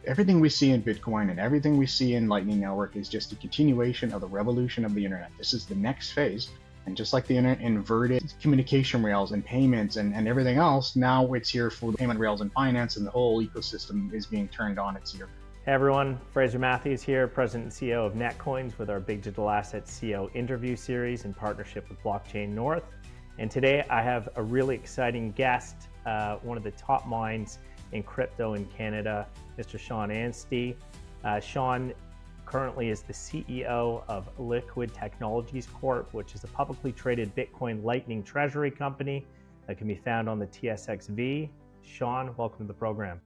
everything we see in Bitcoin and everything we see in Lightning Network is just a continuation of the revolution of the internet. This is the next phase. And just like the internet inverted communication rails and payments and everything else, now it's here for the payment rails and finance, and the whole ecosystem is being turned on its ear. Hey everyone, Fraser Matthews here, President and CEO of Netcoins with our Big Digital Assets CEO Interview Series in partnership with Blockchain North. And today I have a really exciting guest, one of the top minds in crypto in Canada, Mr. Shone Anstey. Shone currently is the CEO of Liquid Technologies Corp, which is a publicly traded Bitcoin Lightning treasury company that can be found on the TSXV. Shone, welcome to the program.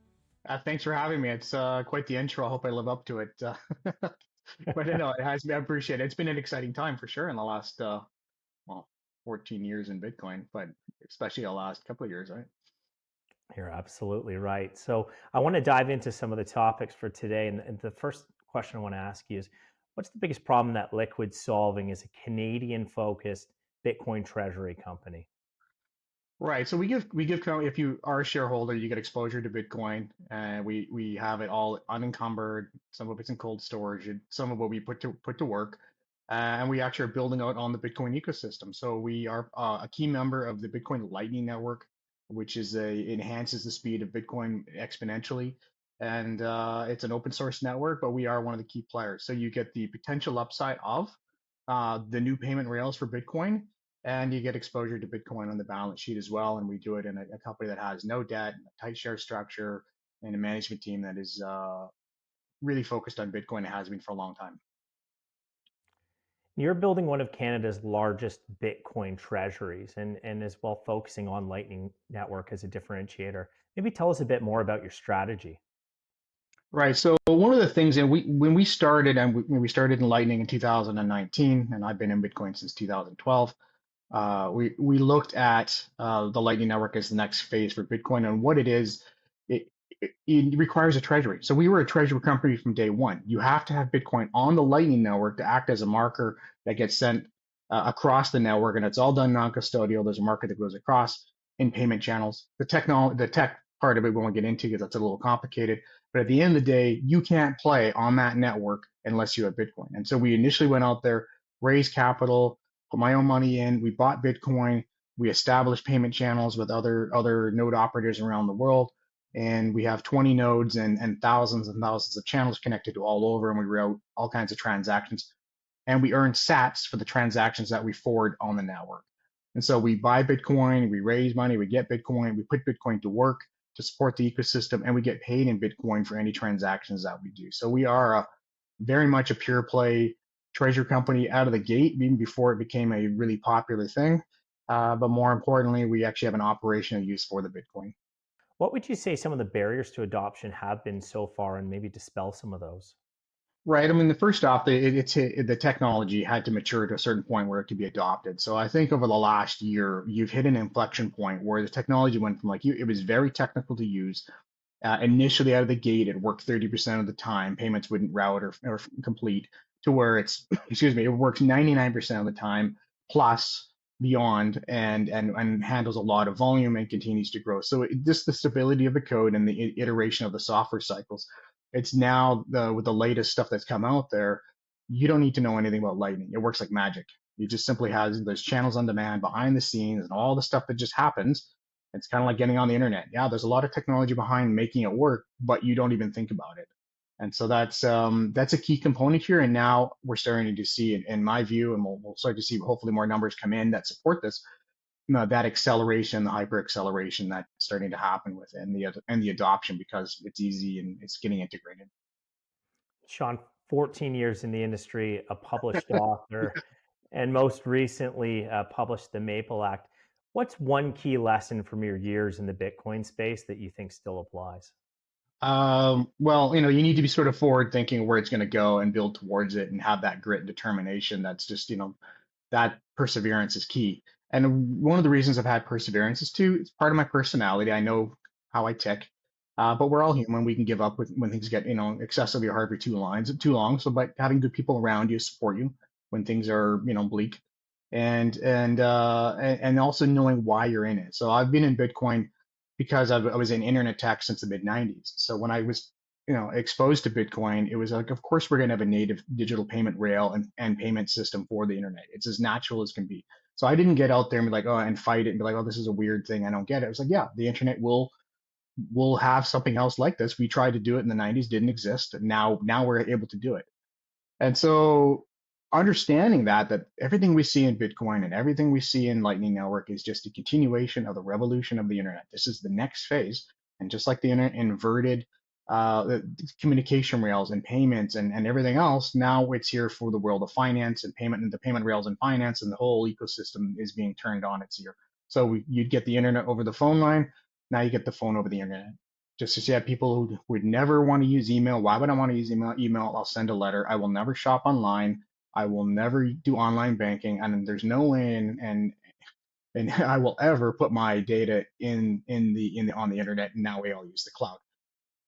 Thanks for having me. It's quite the intro. I hope I live up to it. But no, it has been, I appreciate it. It's been an exciting time for sure in the last, 14 years in Bitcoin, but especially the last couple of years, right? You're absolutely right. So I want to dive into some of the topics for today. And the first question I want to ask you is, what's the biggest problem that Liquid's solving as a Canadian-focused Bitcoin treasury company? Right. So we give currently, if you are a shareholder, you get exposure to Bitcoin, and we have it all unencumbered. Some of it's in cold storage, and some of what we put to work, and we actually are building out on the Bitcoin ecosystem. So we are a key member of the Bitcoin Lightning Network, which is enhances the speed of Bitcoin exponentially, and it's an open source network, but we are one of the key players. So you get the potential upside of the new payment rails for Bitcoin, and you get exposure to Bitcoin on the balance sheet as well. And we do it in a company that has no debt, a tight share structure, and a management team that is really focused on Bitcoin and has been for a long time. You're building one of Canada's largest Bitcoin treasuries and as well focusing on Lightning Network as a differentiator. Maybe tell us a bit more about your strategy. Right. So one of the things, and when we started, when we started in Lightning in 2019, and I've been in Bitcoin since 2012. We looked at the Lightning Network as the next phase for Bitcoin, and what it is. It requires a treasury. So we were a treasury company from day one. You have to have Bitcoin on the Lightning Network to act as a marker that gets sent across the network, and it's all done non-custodial. There's a marker that goes across in payment channels. The tech part of it we won't get into because that's a little complicated. But at the end of the day, you can't play on that network unless you have Bitcoin. And so we initially went out there, raised capital, put my own money in. We bought Bitcoin. We established payment channels with other node operators around the world. And we have 20 nodes and thousands of channels connected to all over. And we route all kinds of transactions. And we earn sats for the transactions that we forward on the network. And so we buy Bitcoin, we raise money, we get Bitcoin, we put Bitcoin to work to support the ecosystem, and we get paid in Bitcoin for any transactions that we do. So we are very much a pure play treasury company out of the gate, even before it became a really popular thing. But more importantly, we actually have an operational use for the Bitcoin. What would you say some of the barriers to adoption have been so far and maybe dispel some of those? Right. I mean, the first off, the technology had to mature to a certain point where it could be adopted. So I think over the last year, you've hit an inflection point where the technology went from it was very technical to use. Initially out of the gate, it worked 30% of the time. Payments wouldn't route or complete to where it's, excuse me, it works 99% of the time plus beyond and handles a lot of volume and continues to grow. So just the stability of the code and the iteration of the software cycles. It's now with the latest stuff that's come out there, you don't need to know anything about Lightning. It works like magic. It just simply has those channels on demand behind the scenes and all the stuff that just happens. It's kind of like getting on the internet. Yeah, there's a lot of technology behind making it work, but you don't even think about it. And so that's a key component here. And now we're starting to see, in my view, and we'll start to see hopefully more numbers come in that support this, that acceleration, the hyper acceleration that's starting to happen with it, and the adoption because it's easy and it's getting integrated. Shone, 14 years in the industry, a published author, and most recently published the Maple Act. What's one key lesson from your years in the Bitcoin space that you think still applies? Well, you need to be sort of forward thinking where it's going to go and build towards it and have that grit and determination. That's just, that perseverance is key. And one of the reasons I've had perseverance is too, it's part of my personality. I know how I tick, but we're all human. We can give up when things get, excessively hard for too long. So, but having good people around you support you when things are, bleak, and also knowing why you're in it. So I've been in Bitcoin because I was in internet tech since the mid 90s. So when I was exposed to Bitcoin, it was like, of course, we're going to have a native digital payment rail and payment system for the internet. It's as natural as can be. So I didn't get out there and be like, oh, and fight it and be like, oh, this is a weird thing. I don't get it. It was like, yeah, the internet will have something else like this. We tried to do it in the 90s, didn't exist. And now we're able to do it. And so understanding that everything we see in Bitcoin and everything we see in Lightning Network is just a continuation of the revolution of the internet. This is the next phase. And just like the internet inverted the communication rails and payments and everything else, now it's here for the world of finance and payment and the payment rails and finance, and the whole ecosystem is being turned on its ear. So you'd get the internet over the phone line. Now you get the phone over the internet. Just as you have people who would never want to use email. Why would I want to use email? Email, I'll send a letter. I will never shop online. I will never do online banking, and there's no way and I will ever put my data in the on the internet. And now we all use the cloud.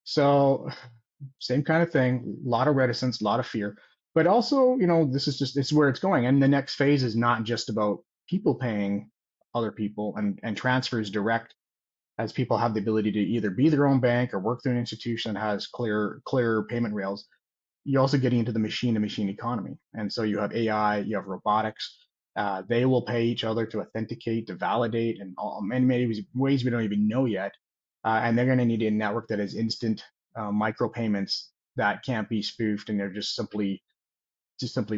So same kind of thing. A lot of reticence, a lot of fear, but also, this is just it's where it's going. And the next phase is not just about people paying other people and transfers direct, as people have the ability to either be their own bank or work through an institution that has clear payment rails. You're also getting into the machine-to-machine economy, and so you have AI, you have robotics. They will pay each other to authenticate, to validate, and many ways we don't even know yet. And they're going to need a network that is instant micro payments that can't be spoofed, and they're just simply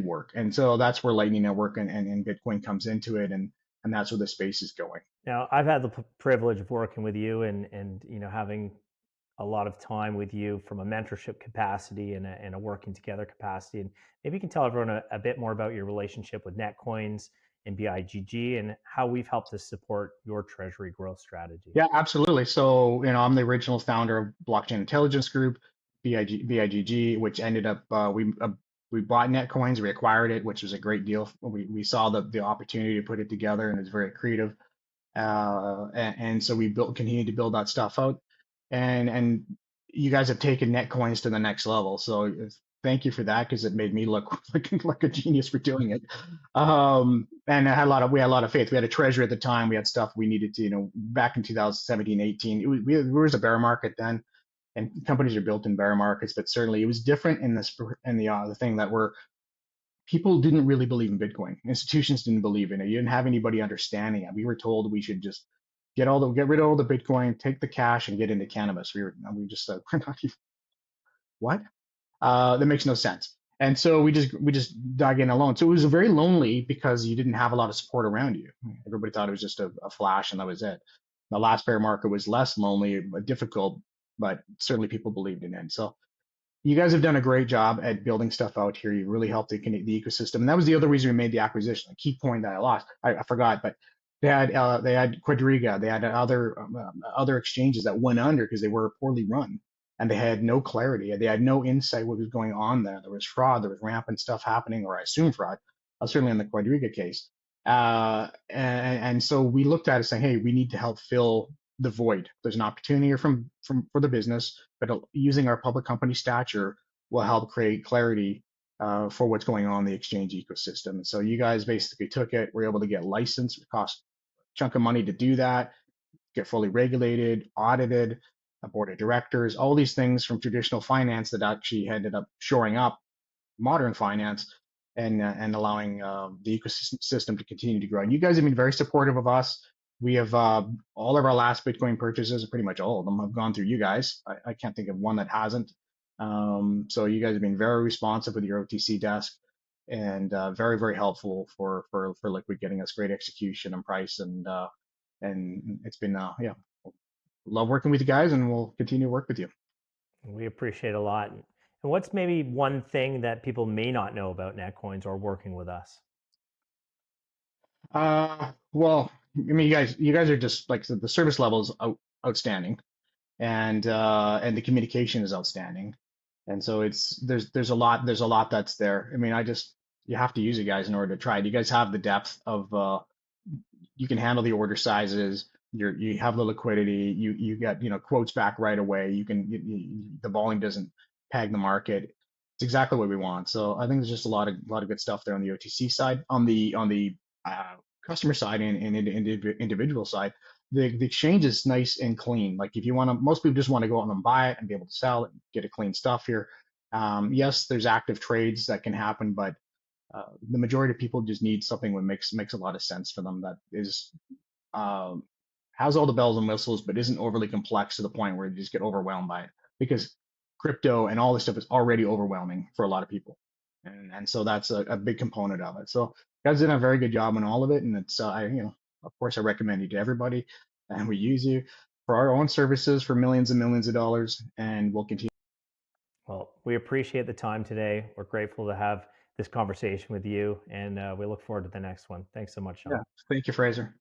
work. And so that's where Lightning Network and Bitcoin comes into it, and that's where the space is going. Now, I've had the privilege of working with you and having a lot of time with you from a mentorship capacity and a working together capacity. And maybe you can tell everyone a bit more about your relationship with Netcoins and BIGG and how we've helped to support your treasury growth strategy. Yeah, absolutely. So, I'm the original founder of Blockchain Intelligence Group, BIGG, which ended up we bought Netcoins, we acquired it, which was a great deal. We saw the opportunity to put it together, and it's very creative. And so we continued to build that stuff out, and you guys have taken Netcoins to the next level. So thank you for that, because it made me look like a genius for doing it. And we had a lot of faith. We had a treasury at the time. We had stuff we needed to, back in 2017, 18. There was a bear market then, and companies are built in bear markets, but certainly it was different the thing that were people didn't really believe in Bitcoin. Institutions didn't believe in it. You didn't have anybody understanding it. We were told we should just get rid of all the Bitcoin, take the cash, and get into cannabis. We just said, we're not even, what? That makes no sense. And so we just dug in alone. So it was very lonely because you didn't have a lot of support around you. Everybody thought it was just a flash and that was it. The last bear market was less lonely, difficult, but certainly people believed in it. So you guys have done a great job at building stuff out here. You really helped the ecosystem, and that was the other reason we made the acquisition. A key point that I forgot, but they had Quadriga, they had other exchanges that went under because they were poorly run, and they had no clarity. They had no insight what was going on there. There was fraud, there was rampant stuff happening, or I assume fraud. Certainly in the Quadriga case, and so we looked at it saying, hey, we need to help fill the void. There's an opportunity here for the business, but using our public company stature will help create clarity for what's going on in the exchange ecosystem. And so you guys basically took it, were able to get licensed. It cost a chunk of money to do that, get fully regulated, audited, a board of directors, all these things from traditional finance that actually ended up shoring up modern finance and allowing the ecosystem to continue to grow. And you guys have been very supportive of us. We have all of our last Bitcoin purchases, pretty much all of them, have gone through you guys. I can't think of one that hasn't. So you guys have been very responsive with your OTC desk and very, very helpful for Liquid, getting us great execution and price. And it's been, yeah, love working with you guys, and we'll continue to work with you. We appreciate it a lot. And what's maybe one thing that people may not know about Netcoins or working with us? Well, I mean, you guys are just like the service level is outstanding, and the communication is outstanding, and so there's a lot that's there. I mean, you have to use you guys in order to try it. You guys have the depth of you can handle the order sizes. You have the liquidity. You get quotes back right away. The volume doesn't peg the market. It's exactly what we want. So I think there's just a lot of good stuff there on the OTC side. On the customer side and individual side, the exchange is nice and clean. Like if you want to, most people just want to go out and buy it and be able to sell it, and get a clean stuff here. Yes, there's active trades that can happen, but the majority of people just need something that makes a lot of sense for them. That is um, has all the bells and whistles, but isn't overly complex to the point where you just get overwhelmed by it. Because crypto and all this stuff is already overwhelming for a lot of people, and so that's a big component of it. So guys did a very good job on all of it, and it's of course I recommend you to everybody, and we use you for our own services for millions and millions of dollars, and we'll continue. Well, we appreciate the time today. We're grateful to have this conversation with you, and we look forward to the next one. Thanks so much, Yeah, Shone. thank you, Fraser.